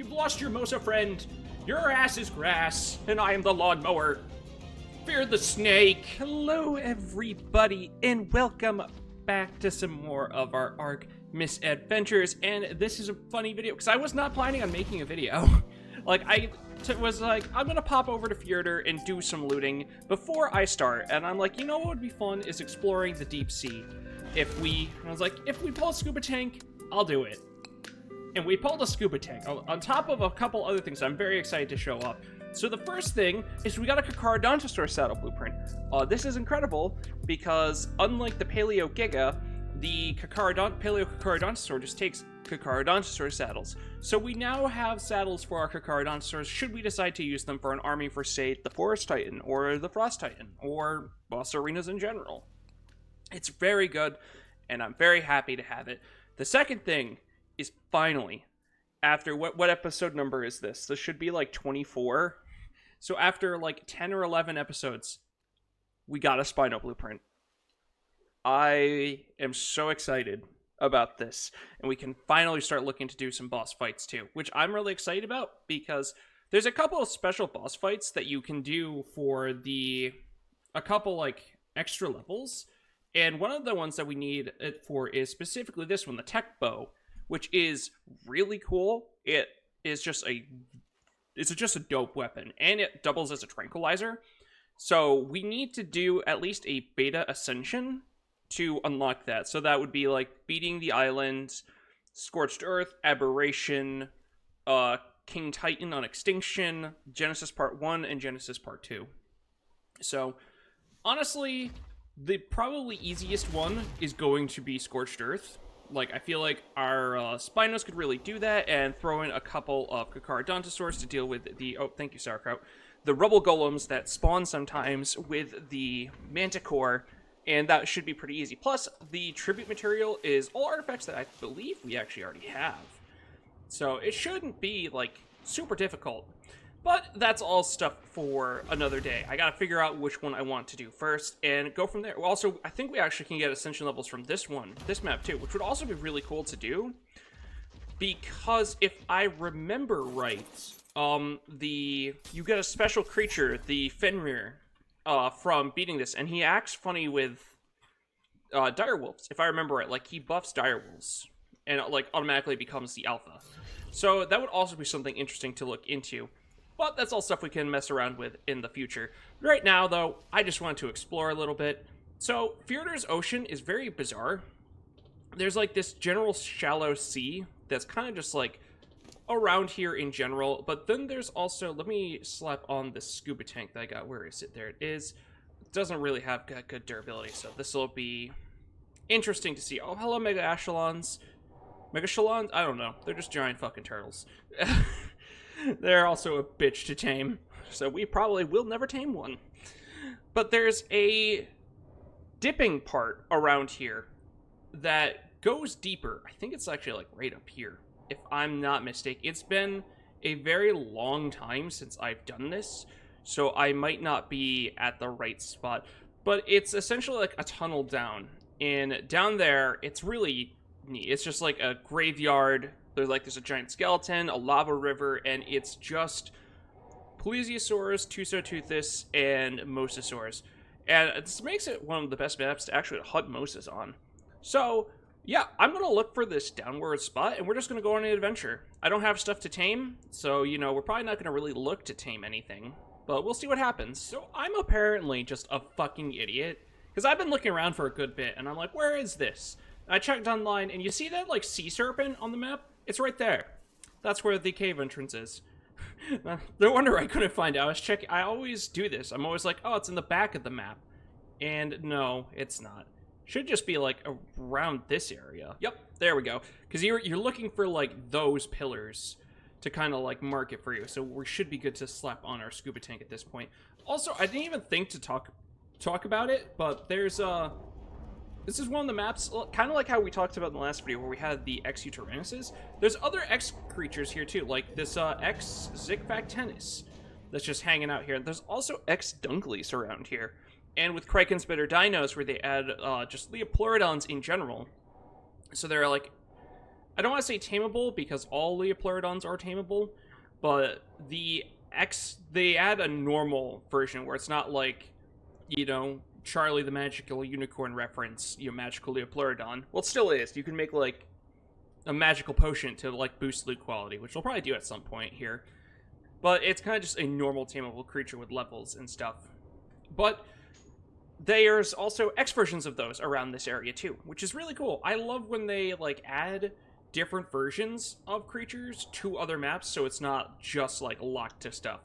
You've lost your Mosa friend. Your ass is grass, and I am the lawnmower. Fear the snake. Hello, everybody, and welcome back to some more of our Ark misadventures. And this is a funny video, because I was not planning on making a video. I was like, I'm gonna pop over to Fjordur and do some looting before I start. And I'm like, you know what would be fun is exploring the deep sea. If we pull a scuba tank, I'll do it. And we pulled a scuba tank, on top of a couple other things I'm very excited to show up. So the first thing is we got a Kraken saddle blueprint. This is incredible because unlike the Paleo Giga, the Paleo Kraken just takes Kraken saddles. So we now have saddles for our Kraken should we decide to use them for an army for, say, the Forest Titan or the Frost Titan or boss arenas in general. It's very good, and I'm very happy to have it. The second thing is finally, after what episode number is this? This should be like 24. So after like 10 or 11 episodes, we got a Spino blueprint. I am so excited about this, and we can finally start looking to do some boss fights too, which I'm really excited about because there's a couple of special boss fights that you can do for a couple like extra levels, and one of the ones that we need it for is specifically this one, the Tech Bow, which is really cool. It is just a dope weapon, and it doubles as a tranquilizer. So we need to do at least a beta ascension to unlock that. So that would be like beating the island, Scorched Earth, Aberrant, King Titan on Extinction, Genesis Part 1, and Genesis Part 2. So honestly, the probably easiest one is going to be Scorched Earth. Like, I feel like our Spinos could really do that and throw in a couple of Kraken to deal with the, oh, thank you, Sauerkraut, the rubble golems that spawn sometimes with the Manticore, and that should be pretty easy. Plus, the tribute material is all artifacts that I believe we actually already have. So it shouldn't be, like, super difficult. But that's all stuff for another day. I gotta figure out which one I want to do first and go from there. Also, I think we actually can get ascension levels from this map too, which would also be really cool to do. Because if I remember right, you get a special creature, the Fenrir, from beating this, and he acts funny with direwolves, if I remember right. Like, he buffs direwolves, and it, like, automatically becomes the alpha. So that would also be something interesting to look into. But that's all stuff we can mess around with in the future. Right now, though, I just wanted to explore a little bit. So, Fjordur's ocean is very bizarre. There's, like, this general shallow sea that's kind of just, like, around here in general. But then there's also, let me slap on this scuba tank that I got. Where is it? There it is. It doesn't really have good durability, so this will be interesting to see. Oh, hello, Mega Echelons. Mega Echelons? I don't know. They're just giant fucking turtles. They're also a bitch to tame, so we probably will never tame one. But there's a dipping part around here that goes deeper. I think it's actually like right up here, if I'm not mistaken. It's been a very long time since I've done this, so I might not be at the right spot. But it's essentially like a tunnel down, and down there, it's really neat. It's just like a graveyard. There's a giant skeleton, a lava river, and it's just Plesiosaurus, Tusoteuthis, and Mosasaurus. And this makes it one of the best maps to actually hunt Mosas on. So, yeah, I'm going to look for this downward spot, and we're just going to go on an adventure. I don't have stuff to tame, so, you know, we're probably not going to really look to tame anything. But we'll see what happens. So, I'm apparently just a fucking idiot, because I've been looking around for a good bit, and I'm like, where is this? I checked online, and you see that, like, sea serpent on the map? It's right there. That's where the cave entrance is. No wonder I couldn't find it. I was checking. I always do this. I'm always like, oh, it's in the back of the map. And no, it's not. Should just be, like, around this area. Yep, there we go. Because you're looking for, like, those pillars to kind of, like, mark it for you. So we should be good to slap on our scuba tank at this point. Also, I didn't even think to talk about it, but there's, this is one of the maps, kind of like how we talked about in the last video, where we had the X Uterannuses. There's other X creatures here, too, like this X Zigfactennis that's just hanging out here. There's also X Dunkleys around here. And with Kraken's Bitter Dinos, where they add just Leopleurodons in general. So they're like I don't want to say tameable because all Leopleurodons are tameable, but they add a normal version where it's not like, you know, Charlie the Magical Unicorn reference, you know, Magical Leopleurodon. Well, it still is. You can make, like, a magical potion to, like, boost loot quality, which we'll probably do at some point here. But it's kind of just a normal tameable creature with levels and stuff. But there's also X versions of those around this area, too, which is really cool. I love when they, like, add different versions of creatures to other maps, so it's not just, like, locked to stuff.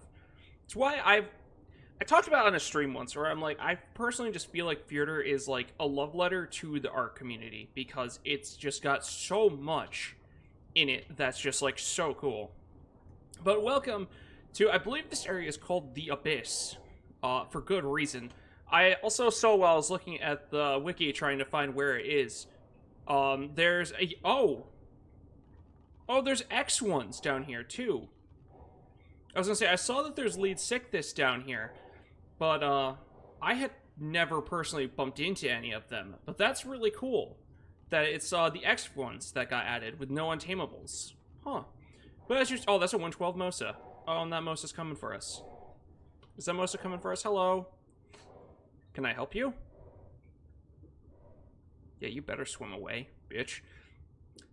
It's why I talked about it on a stream once, where I'm like, I personally just feel like Fjordur is, like, a love letter to the Ark community, because it's just got so much in it that's just, like, so cool. But welcome to, I believe this area is called the Abyss, for good reason. I also saw while I was looking at the wiki trying to find where it is, there's a, oh, there's X ones down here, too. I was gonna say, I saw that there's Lead Sickness down here, but, I had never personally bumped into any of them. But that's really cool, that it's, the X ones that got added with no Untameables. Huh. But that's just, oh, that's a 112 Mosa. Oh, and that Mosa's coming for us. Is that Mosa coming for us? Hello? Can I help you? Yeah, you better swim away, bitch.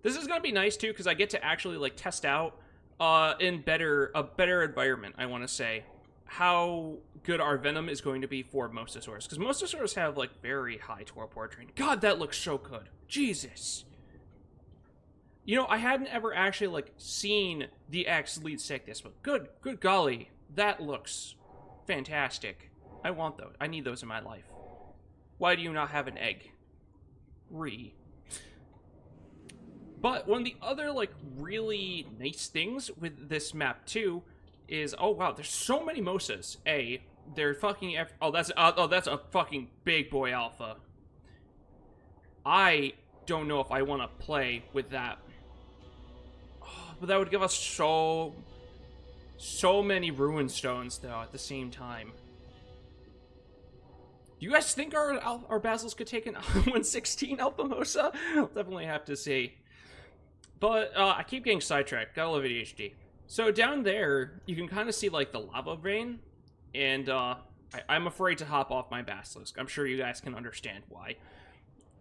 This is gonna be nice, too, because I get to actually, like, test out, in a better environment, I want to say, how good our venom is going to be for Mosasaurs. Because Mosasaurs have, like, very high torpor drain. God, that looks so good. Jesus. You know, I hadn't ever actually, like, seen the X Lead Sickness, but good golly, that looks fantastic. I want those. I need those in my life. Why do you not have an egg? But one of the other, like, really nice things with this map, too, is, oh, wow, there's so many Mosas. They're fucking, that's a fucking big boy alpha. I don't know if I want to play with that. Oh, but that would give us so many Ruin Stones, though, at the same time. Do you guys think our Basils could take an 116 Alpha Mosa? I'll definitely have to see. But, I keep getting sidetracked. Gotta love ADHD. So, down there, you can kind of see, like, the lava vein. And, I'm afraid to hop off my Basilisk. I'm sure you guys can understand why.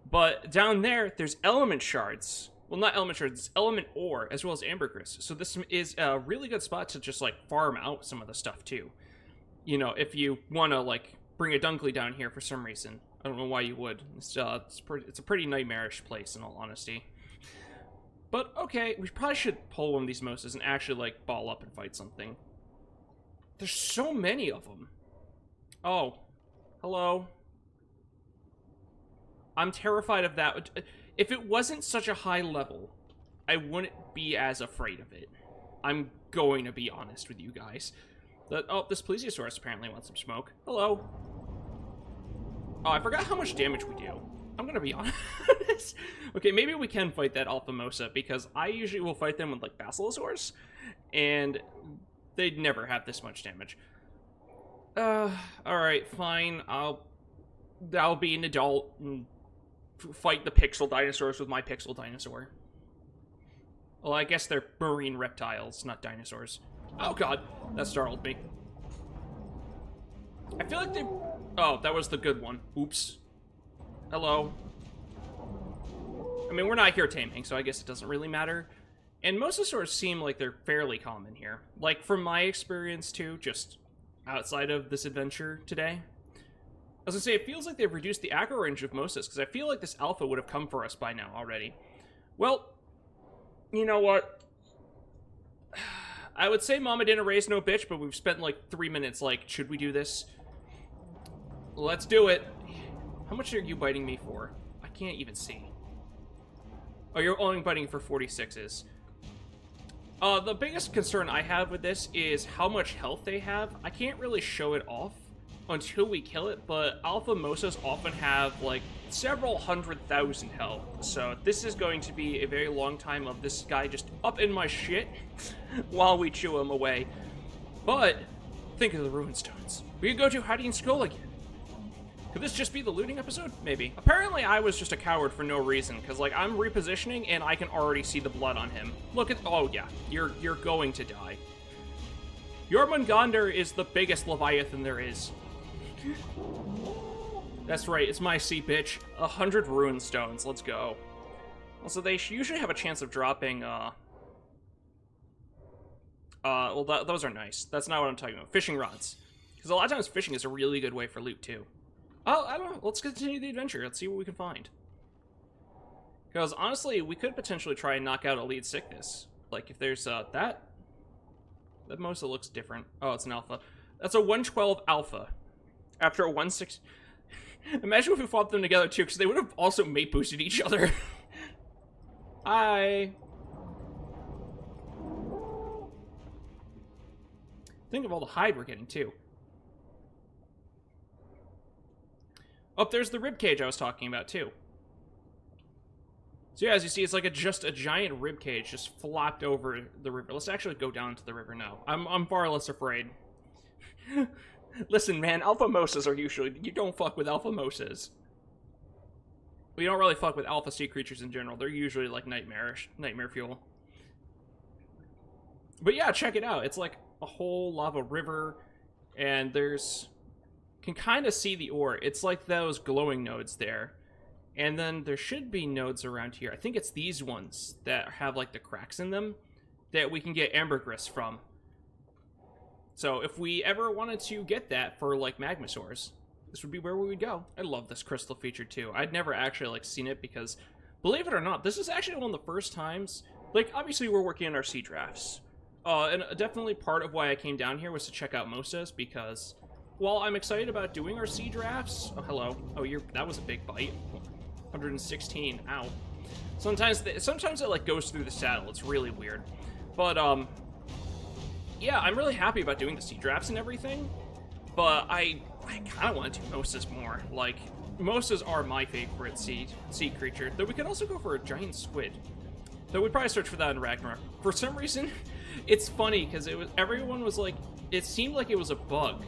But, down there, there's element shards. Well, not element shards, it's element ore, as well as ambergris. So, this is a really good spot to just, like, farm out some of the stuff, too. You know, if you want to, like, bring a Dunkley down here for some reason. I don't know why you would. It's a pretty nightmarish place, in all honesty. But, okay, we probably should pull one of these Mosas and actually, like, ball up and fight something. There's so many of them. Oh. Hello. I'm terrified of that. If it wasn't such a high level, I wouldn't be as afraid of it. I'm going to be honest with you guys. Oh, this Plesiosaurus apparently wants some smoke. Hello. Oh, I forgot how much damage we do. I'm gonna be honest. Okay, maybe we can fight that Alpha Mosa, because I usually will fight them with, like, Basilosaurs, and they'd never have this much damage. Alright, fine. I'll be an adult and fight the Pixel Dinosaurs with my Pixel Dinosaur. Well, I guess they're marine reptiles, not dinosaurs. Oh god, that startled me. I feel like they... Oh, that was the good one. Oops. Hello. I mean, we're not here taming, so I guess it doesn't really matter. And Mosasaurs seem like they're fairly common here. Like, from my experience, too, just outside of this adventure today. I was gonna say, it feels like they've reduced the aggro range of Mosas, because I feel like this alpha would have come for us by now already. Well, you know what? I would say Mama didn't raise no bitch, but we've spent, like, 3 minutes, like, should we do this? Let's do it. How much are you biting me for? I can't even see. Oh, you're only biting for 46s. The biggest concern I have with this is how much health they have. I can't really show it off until we kill it, but Alpha Mosas often have, like, several 100,000 health. So this is going to be a very long time of this guy just up in my shit while we chew him away. But think of the Ruin Stones. We could go to hiding skull again. Could this just be the looting episode? Maybe. Apparently I was just a coward for no reason, because like I'm repositioning and I can already see the blood on him. Look at, oh yeah, you're going to die. Jormangandr is the biggest Leviathan there is. That's right, it's my sea bitch. 100 ruin stones, let's go. Also, they usually have a chance of dropping, well, those are nice. That's not what I'm talking about. Fishing rods. Because a lot of times fishing is a really good way for loot, too. Oh, I don't know. Let's continue the adventure. Let's see what we can find. Because, honestly, we could potentially try and knock out Elite Sickness. Like, if there's, that Mosa looks different. Oh, it's an alpha. That's a 112 alpha. After a 1/6... Imagine if we fought them together, too, because they would have also mate boosted each other. Hi. Think of all the hide we're getting, too. Oh, there's the rib cage I was talking about, too. So yeah, as you see, it's like just a giant rib cage just flopped over the river. Let's actually go down to the river now. I'm far less afraid. Listen, man, alpha mosas are usually... You don't fuck with alpha mosas. We don't really fuck with alpha sea creatures in general. They're usually, like, nightmare fuel. But yeah, check it out. It's like a whole lava river, and there's... Can kind of see the ore. It's like those glowing nodes there. And then there should be nodes around here. I think it's these ones that have, like, the cracks in them that we can get ambergris from. So if we ever wanted to get that for, like, magmasaurs, this would be where we would go. I love this crystal feature, too. I'd never actually, like, seen it because, believe it or not, this is actually one of the first times... Like, obviously, we're working on our sea drafts. And definitely part of why I came down here was to check out Mosas, because while I'm excited about doing our sea drafts... Oh, hello. Oh, that was a big bite. 116. Ow. Sometimes it, like, goes through the saddle. It's really weird. But, yeah, I'm really happy about doing the sea drafts and everything, but I kind of want to do Mosas more. Like, Mosas are my favorite sea creature, though we could also go for a giant squid. Though we'd probably search for that in Ragnarok. For some reason, it's funny, because everyone was like, it seemed like it was a bug,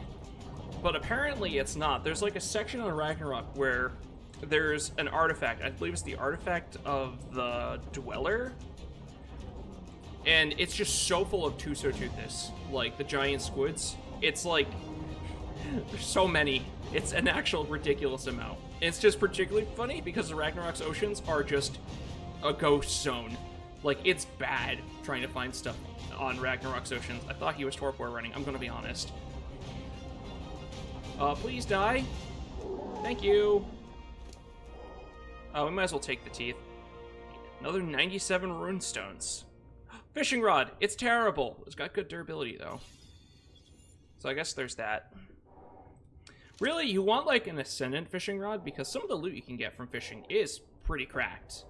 but apparently it's not. There's like a section on Ragnarok where there's an artifact. I believe it's the artifact of the Dweller, and it's just so full of Tusoteuthis, like the giant squids. It's like, there's so many. It's an actual ridiculous amount. It's just particularly funny because the Ragnarok's oceans are just a ghost zone. Like, it's bad trying to find stuff on Ragnarok's oceans. I thought he was torpor running, I'm gonna be honest. Please die. Thank you. We might as well take the teeth. Another 97 rune stones. Fishing rod. It's terrible. It's got good durability, though. So I guess there's that. Really, you want, like, an Ascendant fishing rod? Because some of the loot you can get from fishing is pretty cracked.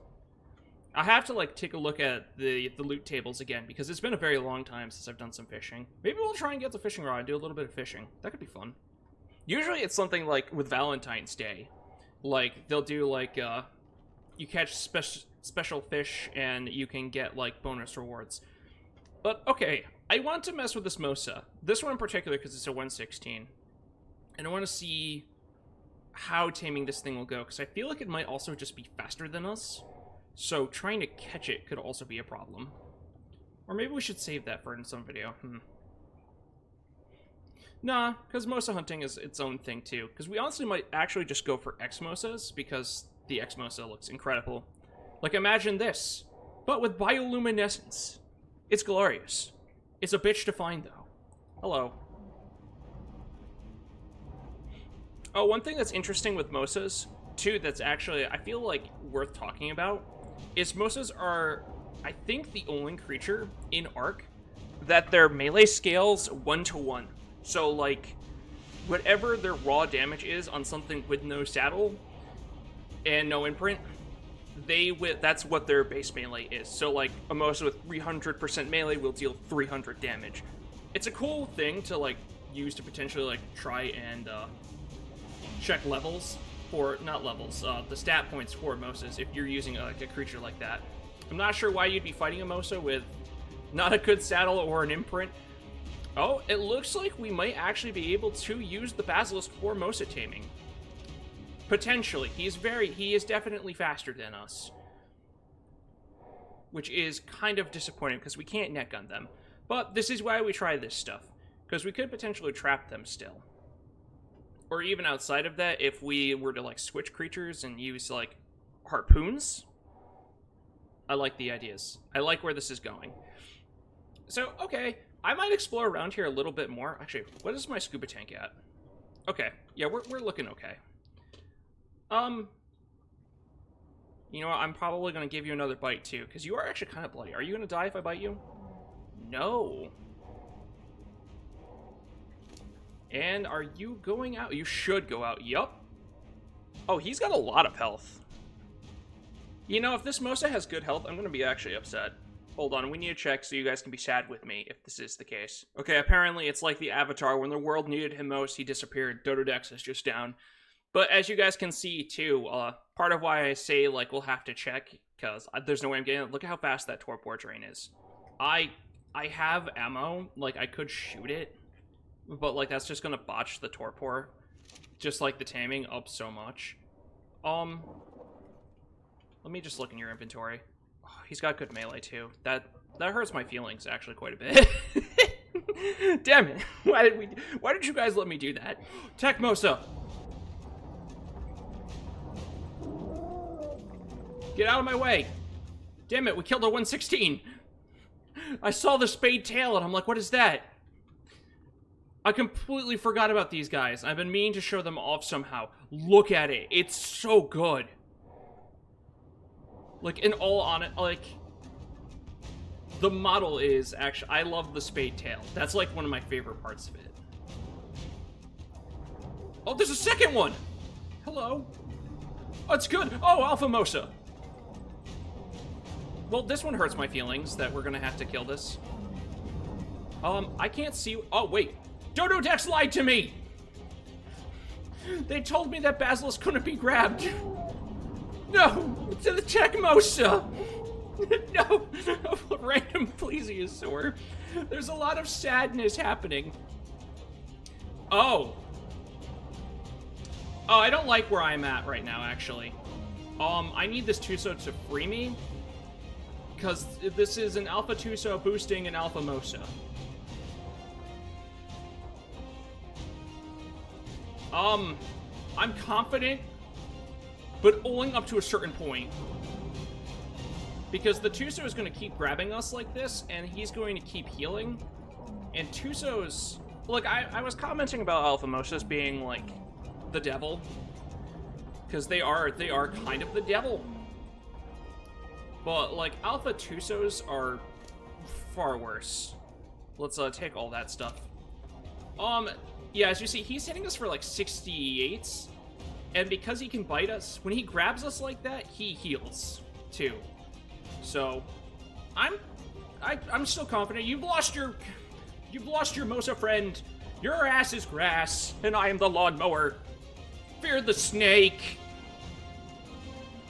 I have to, like, take a look at the loot tables again, because it's been a very long time since I've done some fishing. Maybe we'll try and get the fishing rod and do a little bit of fishing. That could be fun. Usually it's something, like, with Valentine's Day. Like, they'll do, like, you catch special fish, and you can get, like, bonus rewards. But, okay, I want to mess with this Mosa. This one in particular, because it's a 116. And I want to see how taming this thing will go, because I feel like it might also just be faster than us. So trying to catch it could also be a problem. Or maybe we should save that for some video. Nah, because Mosa hunting is its own thing too. Because we honestly might actually just go for X-Mosas, because the X-Mosa looks incredible. Like, imagine this, but with bioluminescence. It's glorious. It's a bitch to find, though. Hello. Oh, one thing that's interesting with Mosas, too, that's actually, I feel like, worth talking about, is Mosas are, I think, the only creature in Ark that their melee scales 1-to-1. So, like, whatever their raw damage is on something with no saddle and no imprint, that's what their base melee is. So, like, a Mosa with 300% melee will deal 300 damage. It's a cool thing to, like, use to potentially, like, try and, check levels for, not levels, the stat points for Mosas if you're using like a creature like that. I'm not sure why you'd be fighting a Mosa with not a good saddle or an imprint. Oh, it looks like we might actually be able to use the Basilisk for Mosa taming. Potentially. He is definitely faster than us. Which is kind of disappointing, because we can't net gun them. But this is why we try this stuff. Because we could potentially trap them still. Or even outside of that, if we were to, like, switch creatures and use, like, harpoons. I like the ideas. I like where this is going. So, okay. I might explore around here a little bit more. Actually, what is my scuba tank at? Okay. Yeah, we're looking okay. You know what? I'm probably going to give you another bite, too. Because you are actually kind of bloody. Are you going to die if I bite you? No. And are you going out? You should go out. Yup. Oh, he's got a lot of health. You know, if this Mosa has good health, I'm going to be actually upset. Hold on, we need to check so you guys can be sad with me if this is the case. Okay, apparently it's like the Avatar. When the world needed him most, he disappeared. Dododex is just down. But as you guys can see, too, part of why I say, like, we'll have to check, because there's no way I'm getting it. Look at how fast that torpor train is. I have ammo. Like, I could shoot it. But, like, that's just gonna botch the torpor. Just, like, the taming up so much. Let me just look in your inventory. Oh, he's got good melee, too. That hurts my feelings, actually, quite a bit. Damn it. Why did you guys let me do that? Tech Mosa! Get out of my way! Damn it, we killed a 116! I saw the spade tail and I'm like, what is that? I completely forgot about these guys. I've been meaning to show them off somehow. Look at it. It's so good. Like, in all honesty, like, the model is actually, I love the spade tail. That's, like, one of my favorite parts of it. Oh, there's a second one! Hello. Oh, it's good. Oh, Alpha Mosa. Well, this one hurts my feelings that we're gonna have to kill this. I can't see. Oh, wait. Dododex lied to me! They told me that Basilisk couldn't be grabbed. No! To the Tech Mosa! No! A random plesiosaur. There's a lot of sadness happening. Oh. Oh, I don't like where I'm at right now, actually. I need this Tuso to free me. Because this is an Alpha Tuso boosting an Alpha Mosa. I'm confident, but only up to a certain point. Because the Tuso is going to keep grabbing us like this, and he's going to keep healing. And Tusos... Look, I was commenting about Alpha Mosas being, like, the devil. Because they are kind of the devil. But, like, Alpha Tusos are far worse. Let's take all that stuff. Yeah, as you see, he's hitting us for, like, 68s. And because he can bite us, when he grabs us like that, he heals, too. So, I'm still confident. You've lost your Mosa friend. Your ass is grass, and I am the lawnmower. Fear the snake.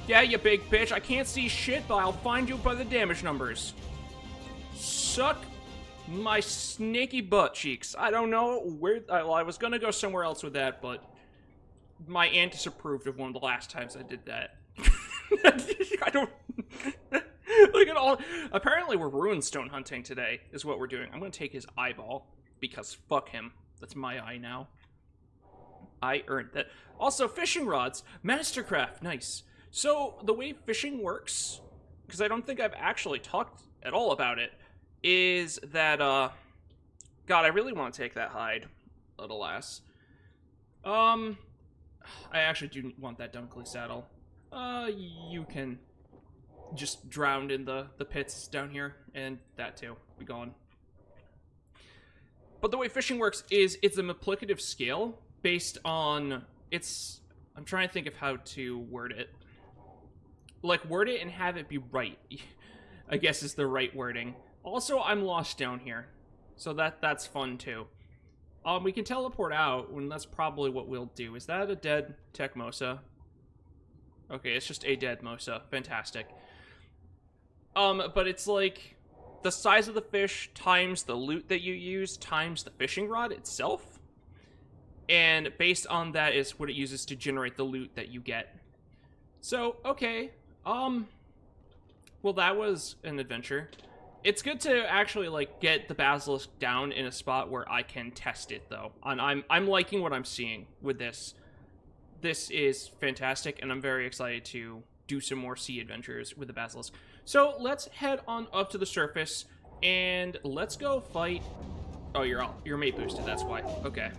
Yeah, you big bitch. I can't see shit, but I'll find you by the damage numbers. Suck my snaky butt cheeks. I don't know where... Well, I was gonna go somewhere else with that, but my aunt disapproved of one of the last times I did that. I don't... Look at all... Apparently we're runestone hunting today, is what we're doing. I'm gonna take his eyeball, because fuck him. That's my eye now. I earned that. Also, fishing rods. Mastercraft. Nice. So, the way fishing works, because I don't think I've actually talked at all about it, is that, God, I really want to take that hide, but alas. I actually do want that Dunkley saddle. You can just drown in the pits down here, and that too, be gone. But the way fishing works is it's a multiplicative scale based on, I'm trying to think of how to word it. Like, word it and have it be right, I guess is the right wording. Also, I'm lost down here, so that's fun, too. We can teleport out, and that's probably what we'll do. Is that a dead Tech Mosa? Okay, it's just a dead Mosa. Fantastic. But it's like the size of the fish times the loot that you use times the fishing rod itself. And based on that is what it uses to generate the loot that you get. So, okay. Well, that was an adventure. It's good to actually, like, get the basilisk down in a spot where I can test it, though. And I'm liking what I'm seeing with this. This is fantastic, and I'm very excited to do some more sea adventures with the basilisk. So, let's head on up to the surface, and let's go fight... Oh, you're mate boosted, that's why. Okay.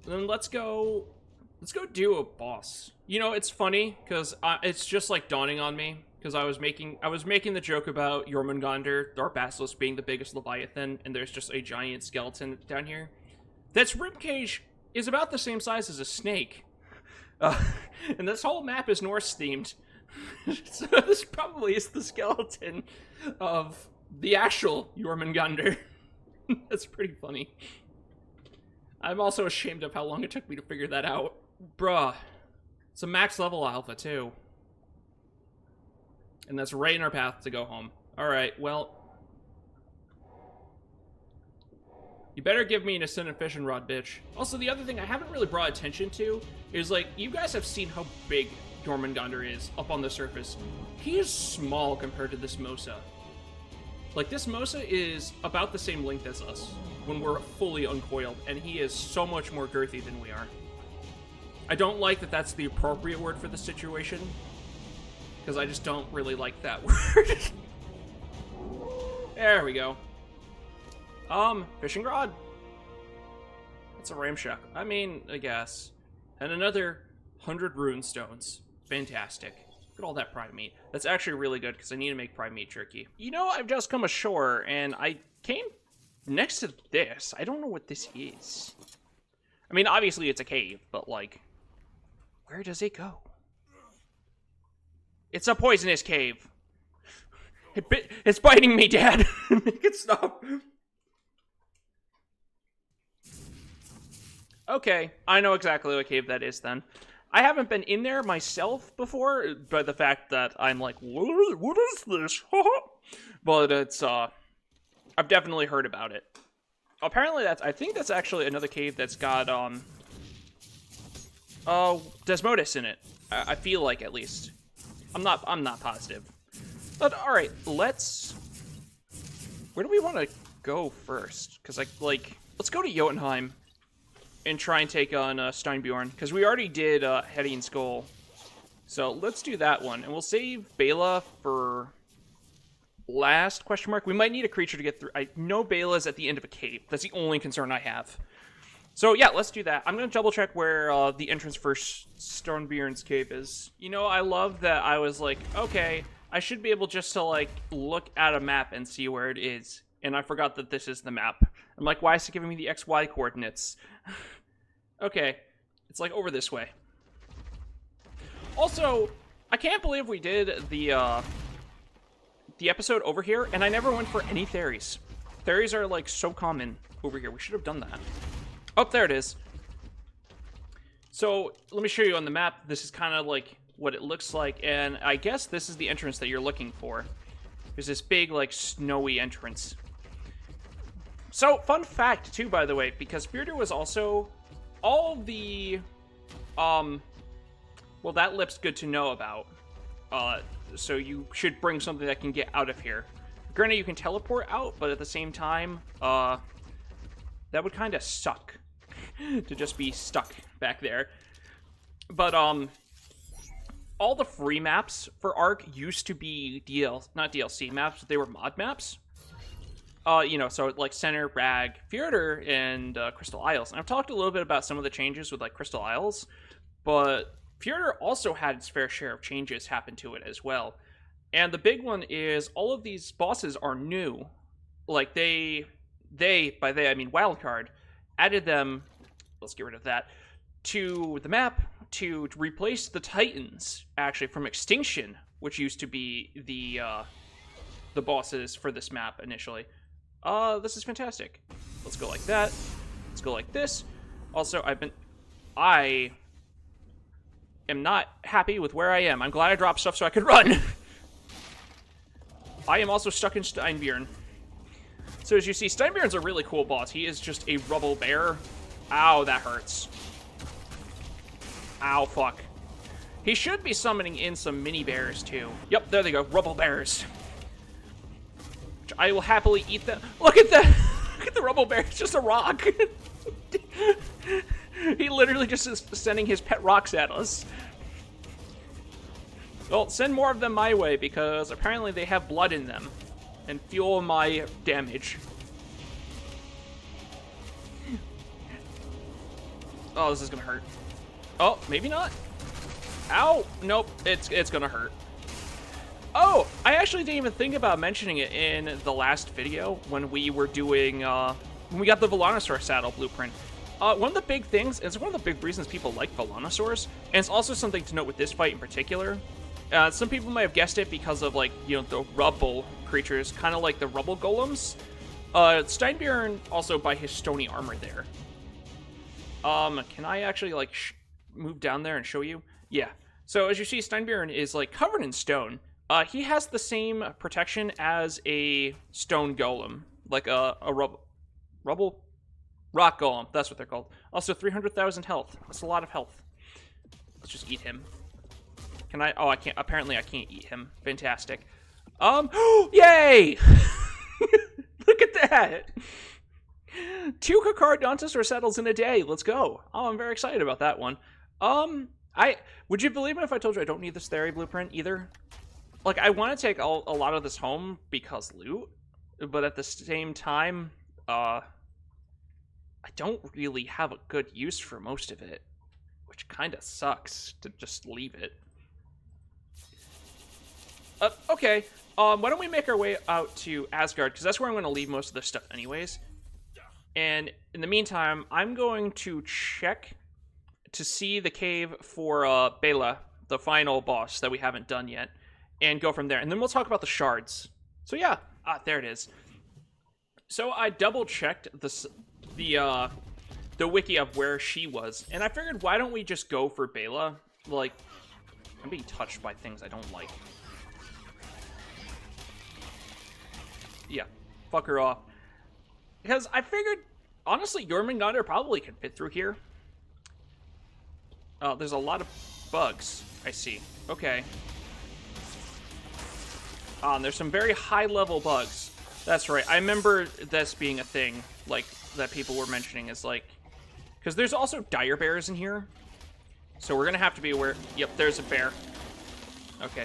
Then let's go do a boss. You know, it's funny, because it's just, like, dawning on me. Because I was making the joke about Jormangandr, our basilisk, being the biggest leviathan, and there's just a giant skeleton down here. That's ribcage is about the same size as a snake. And this whole map is Norse-themed. So this probably is the skeleton of the actual Jormangandr. That's pretty funny. I'm also ashamed of how long it took me to figure that out. Bruh. It's a max level alpha, too. And that's right in our path to go home. Alright, well... You better give me an ascendant fishing rod, bitch. Also, the other thing I haven't really brought attention to is, like, you guys have seen how big Jormangandr is up on the surface. He is small compared to this Mosa. Like, this Mosa is about the same length as us when we're fully uncoiled, and he is so much more girthy than we are. I don't like that that's the appropriate word for the situation, because I just don't really like that word. There we go. Fishing rod. It's a ramshack. I mean, I guess. And another 100 rune stones. Fantastic. Look at all that prime meat. That's actually really good, because I need to make prime meat jerky. You know, I've just come ashore, and I came next to this. I don't know what this is. I mean, obviously it's a cave, but, like, where does it go? It's a poisonous cave. It's biting me, Dad. Make it stop. Okay, I know exactly what cave that is then. I haven't been in there myself before, by the fact that I'm like, what is this? But it's, I've definitely heard about it. Apparently I think that's actually another cave that's got, Desmodus in it. I feel like, at least. I'm not positive. But, alright, let's... Where do we want to go first? Because, let's go to Jotunheim and try and take on Steinbjorn, because we already did Hetty Skull. So let's do that one, and we'll save Bela for last, question mark. We might need a creature to get through. I know Bela's at the end of a cave. That's the only concern I have. So yeah, let's do that. I'm going to double check where the entrance for Steinbjorn's cave is. You know, I love that I was like, okay, I should be able just to, like, look at a map and see where it is. And I forgot that this is the map. I'm like, why is it giving me the XY coordinates? Okay, it's like over this way. Also, I can't believe we did the episode over here, and I never went for any fairies. Fairies are, like, so common over here. We should have done that. Oh, there it is. So, let me show you on the map. This is kind of, like, what it looks like, and I guess this is the entrance that you're looking for. There's this big, like, snowy entrance. So, fun fact, too, by the way, because Fjordur was also... all the, well, that lip's good to know about. So you should bring something that can get out of here. Granted, you can teleport out, but at the same time, that would kind of suck to just be stuck back there. But, all the free maps for Ark used to be not DLC maps, they were mod maps. You know, so like Center, Rag, Fjordur, and Crystal Isles. And I've talked a little bit about some of the changes with like Crystal Isles, but Fjordur also had its fair share of changes happen to it as well. And the big one is all of these bosses are new. Like by they I mean Wildcard, added them, let's get rid of that, to the map to replace the Titans, actually, from Extinction, which used to be the bosses for this map initially. This is fantastic. Let's go like that. Let's go like this. Also, I am not happy with where I am. I'm glad I dropped stuff so I could run. I am also stuck in Steinbjorn. So as you see, Steinbjorn's a really cool boss. He is just a rubble bear. Ow, that hurts. Ow, fuck. He should be summoning in some mini bears, too. Yep, there they go. Rubble bears. Which I will happily eat them. Look at that! Look at the rubble bear. It's just a rock. He literally just is sending his pet rocks at us. Well, send more of them my way, because apparently they have blood in them. And fuel my damage. Oh, this is gonna hurt. Oh, maybe not. Ow! Nope, it's gonna hurt. Oh, I actually didn't even think about mentioning it in the last video when we were doing, when we got the Velanosaur saddle blueprint. One of the big things, and it's one of the big reasons people like Velanosaurs, and it's also something to note with this fight in particular. Some people might have guessed it because of, like, you know, the rubble creatures, kind of like the rubble golems. Steinbjorn also by his stony armor there. Can I actually, like, move down there and show you? Yeah. So, as you see, Steinbjorn is, like, covered in stone. He has the same protection as a stone golem. Like, a rubble? Rock golem. That's what they're called. Also, 300,000 health. That's a lot of health. Let's just eat him. Can I? Oh, I can't. Apparently, I can't eat him. Fantastic. Yay! Look at that! 2 Kakar saddles in a day. Let's go. Oh, I'm very excited about that one. Would you believe me if I told you I don't need this Theory blueprint either? Like, I want to take a lot of this home because loot, but at the same time, I don't really have a good use for most of it, which kind of sucks to just leave it. Okay. Why don't we make our way out to Asgard, because that's where I'm going to leave most of this stuff anyways. And in the meantime, I'm going to check to see the cave for Bela, the final boss that we haven't done yet, and go from there. And then we'll talk about the shards. So yeah, there it is. So I double-checked the wiki of where she was, and I figured, why don't we just go for Bela? Like, I'm being touched by things I don't like. Yeah, fuck her off. Because I figured, honestly, Jormangandr probably could fit through here. There's a lot of bugs, I see. Okay. There's some very high-level bugs. That's right. I remember this being a thing, like, that people were mentioning is, like... Because there's also dire bears in here. So we're going to have to be aware... Yep, there's a bear. Okay.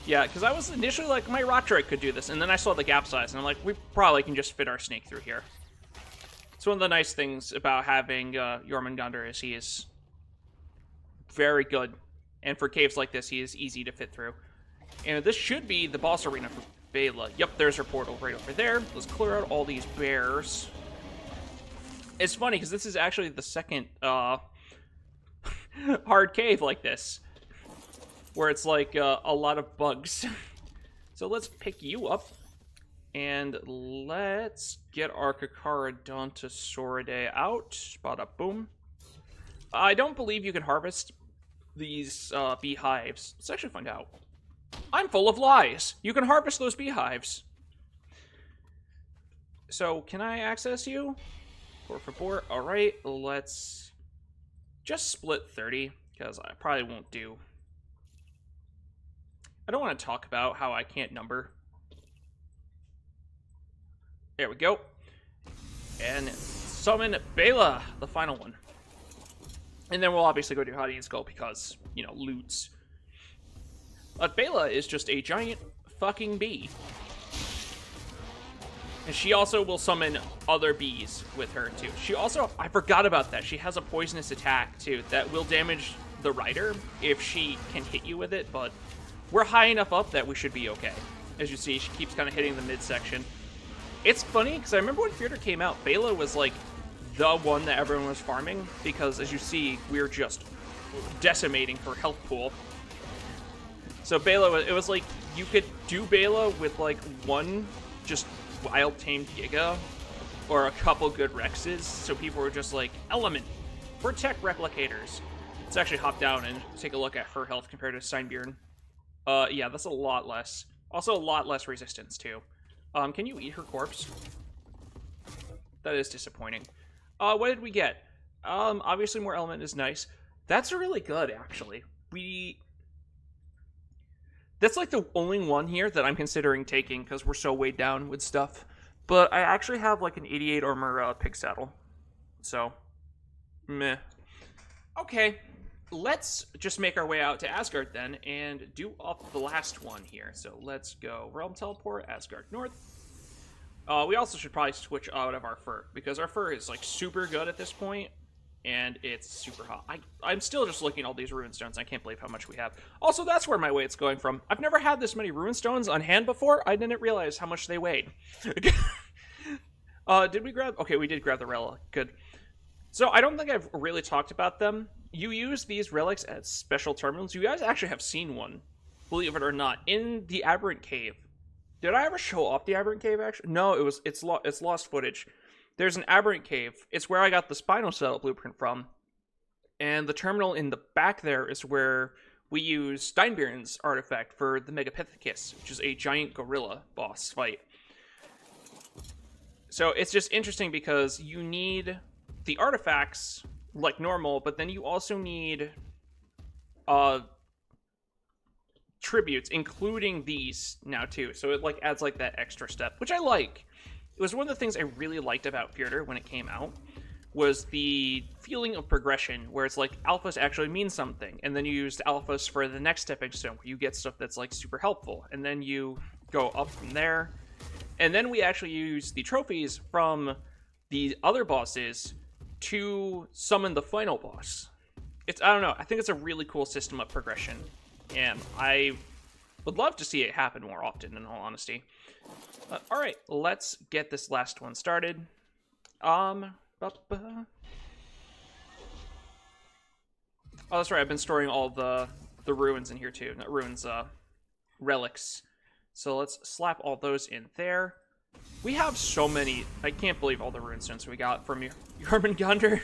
Yeah, because I was initially like, my rock droid could do this, and then I saw the gap size, and I'm like, we probably can just fit our snake through here. It's one of the nice things about having Jormangandr is he is very good, and for caves like this, he is easy to fit through. And this should be the boss arena for Bela. Yep, there's her portal right over there. Let's clear out all these bears. It's funny, because this is actually the second hard cave like this, where it's like a lot of bugs. So let's pick you up, and let's get our Kakara out. Bada boom. I don't believe you can harvest these beehives. Let's actually find out. I'm full of lies. You can harvest those beehives. So, can I access you? Por favor. Alright, let's just split 30, because I probably won't do. I don't want to talk about how I can't number. There we go. And summon Bela, the final one. And then we'll obviously go to Hades Skull because, you know, loots. But Bela is just a giant fucking bee. And she also will summon other bees with her, too. She also, I forgot about that, she has a poisonous attack, too, that will damage the rider if she can hit you with it, but we're high enough up that we should be okay. As you see, she keeps kind of hitting the midsection. It's funny, because I remember when Fjordur came out, Bela was, like, the one that everyone was farming, because, as you see, we're just decimating her health pool. So Bela, it was like, you could do Bela with, like, one just wild-tamed Giga, or a couple good Rexes, so people were just like, Element, Protect Replicators. Let's actually hop down and take a look at her health compared to Steinbjorn. Yeah, that's a lot less. Also a lot less resistance, too. Can you eat her corpse? That is disappointing. What did we get? Obviously more element is nice. That's really good, actually. That's like the only one here that I'm considering taking because we're so weighed down with stuff. But I actually have like an 88 armor pig saddle. So, meh. Okay, let's just make our way out to Asgard then and do up the last one here. So let's go Realm Teleport, Asgard North. We also should probably switch out of our fur because our fur is like super good at this point. And it's super hot. I'm still just looking at all these rune stones. I can't believe how much we have. Also, that's where my weight's going from. I've never had this many rune stones on hand before. I didn't realize how much they weighed. Did we grab... Okay, we did grab the relic. Good. So, I don't think I've really talked about them. You use these relics as special terminals. You guys actually have seen one, believe it or not, in the Aberrant Cave. Did I ever show off the Aberrant Cave, actually? No, it's lost footage. There's an Aberrant Cave. It's where I got the Spinal Cell blueprint from. And the terminal in the back there is where we use Steinbeer's artifact for the Megapithecus, which is a giant gorilla boss fight. So it's just interesting because you need the artifacts like normal, but then you also need tributes, including these now too. So it like adds like that extra step, which I like. It was one of the things I really liked about Fjordur when it came out, was the feeling of progression, where it's like alphas actually mean something, and then you use the alphas for the next stepping stone, where you get stuff that's like super helpful, and then you go up from there, and then we actually use the trophies from the other bosses to summon the final boss. I don't know, I think it's a really cool system of progression, and I would love to see it happen more often, in all honesty. Alright, let's get this last one started. Oh, that's right, I've been storing all the ruins in here too. Not ruins, relics. So let's slap all those in there. We have so many. I can't believe all the rune stones we got from Jormangandr.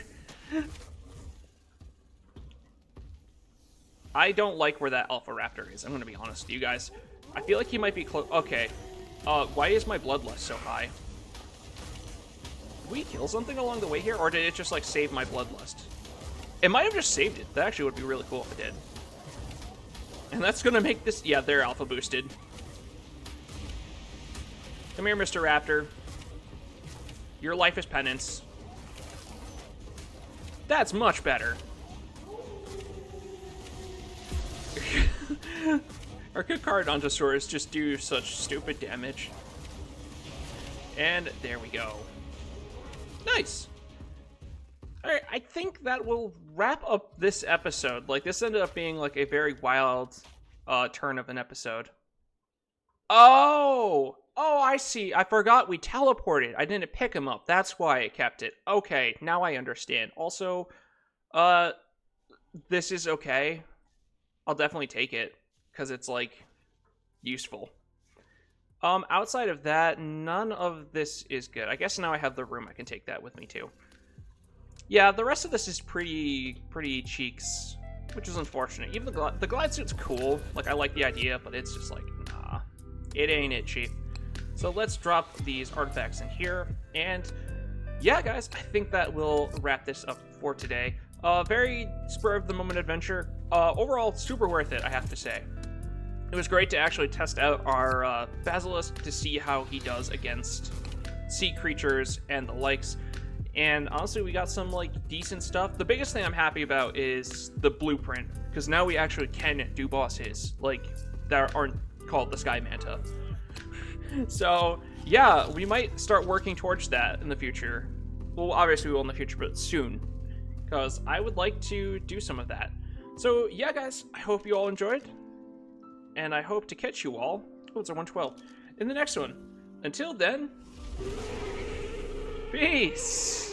I don't like where that Alpha Raptor is, I'm gonna be honest with you guys. I feel like he might be close. Okay. Why is my bloodlust so high? Did we kill something along the way here, or did it just, like, save my bloodlust? It might have just saved it. That actually would be really cool if it did. And that's gonna make this... Yeah, they're alpha boosted. Come here, Mr. Raptor. Your life is penance. That's much better. Our Carnontosaurus just do such stupid damage. And there we go. Nice. Alright, I think that will wrap up this episode. Like, this ended up being, like, a very wild turn of an episode. Oh! Oh, I see. I forgot we teleported. I didn't pick him up. That's why I kept it. Okay, now I understand. Also, this is okay. I'll definitely take it, because it's, like, useful. Outside of that, none of this is good. I guess now I have the room. I can take that with me, too. Yeah, the rest of this is pretty cheeks, which is unfortunate. Even the glide suit's cool. Like, I like the idea, but it's just like, nah. It ain't it, cheap. So let's drop these artifacts in here. And, yeah, guys, I think that will wrap this up for today. Very spur-of-the-moment adventure. Overall, super worth it, I have to say. It was great to actually test out our Basilisk to see how he does against sea creatures and the likes. And honestly, we got some, like, decent stuff. The biggest thing I'm happy about is the blueprint, because now we actually can do bosses, like, that aren't called the Sky Manta. So, yeah, we might start working towards that in the future. Well, obviously we will in the future, but soon. Because I would like to do some of that. So, yeah, guys, I hope you all enjoyed. And I hope to catch you all, oh, it's a 112, in the next one. Until then, peace!